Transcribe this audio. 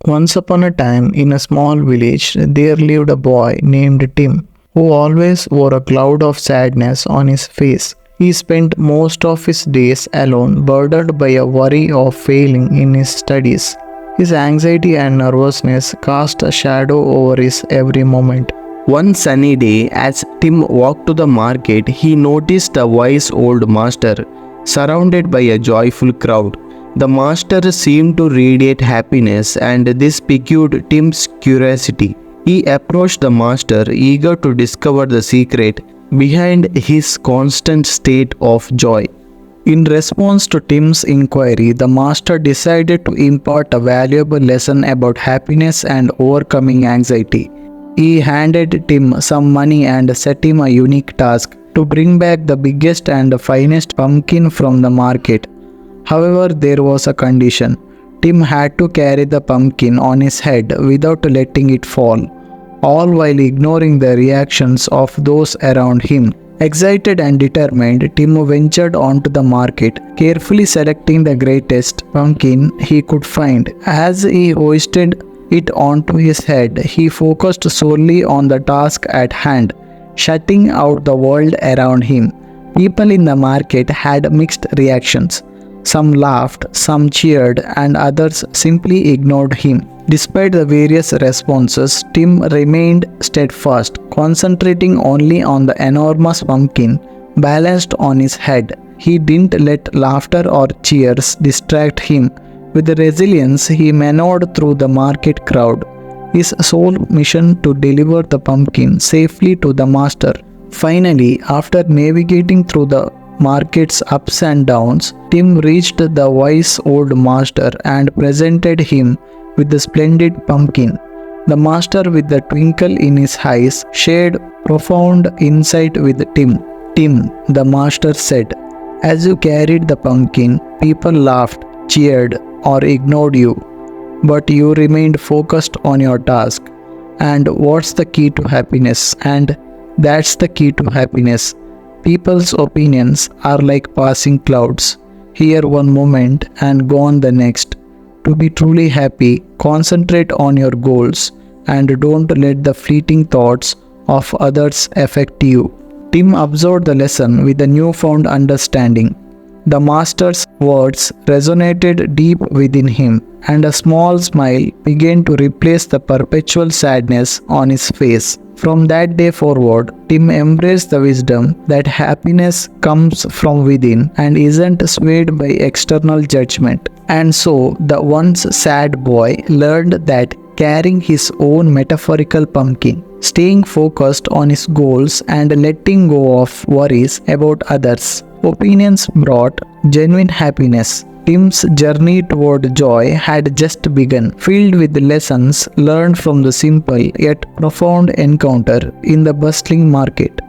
Once upon a time, in a small village, there lived a boy named Tim, who always wore a cloud of sadness on his face. He spent most of his days alone, burdened by a worry of failing in his studies. His anxiety and nervousness cast a shadow over his every moment. One sunny day, as Tim walked to the market, he noticed a wise old master surrounded by a joyful crowd. The master seemed to radiate happiness, and this piqued Tim's curiosity. He approached the master, eager to discover the secret behind his constant state of joy. In response to Tim's inquiry, the master decided to impart a valuable lesson about happiness and overcoming anxiety. He handed Tim some money and set him a unique task to bring back the biggest and finest pumpkin from the market. However, there was a condition. Tim had to carry the pumpkin on his head without letting it fall, all while ignoring the reactions of those around him. Excited and determined, Tim ventured onto the market, carefully selecting the greatest pumpkin he could find. As he hoisted it onto his head, he focused solely on the task at hand, shutting out the world around him. People in the market had mixed reactions. Some laughed, some cheered, and others simply ignored him. Despite the various responses, Tim remained steadfast, concentrating only on the enormous pumpkin balanced on his head. He didn't let laughter or cheers distract him. With resilience, he maneuvered through the market crowd, his sole mission to deliver the pumpkin safely to the master. Finally, after navigating through the market's ups and downs, Tim reached the wise old master and presented him with the splendid pumpkin. The master, with a twinkle in his eyes, shared profound insight with Tim. "Tim," the master said, "as you carried the pumpkin, people laughed, cheered, or ignored you, but you remained focused on your task. And what's the key to happiness? And that's the key to happiness. People's opinions are like passing clouds, here one moment and gone the next. To be truly happy, concentrate on your goals and don't let the fleeting thoughts of others affect you." Tim absorbed the lesson with a newfound understanding. The master's words resonated deep within him, and a small smile began to replace the perpetual sadness on his face. From that day forward, Tim embraced the wisdom that happiness comes from within and isn't swayed by external judgment. And so, the once sad boy learned that carrying his own metaphorical pumpkin, staying focused on his goals, and letting go of worries about others' opinions brought genuine happiness. Tim's journey toward joy had just begun, filled with lessons learned from the simple yet profound encounter in the bustling market.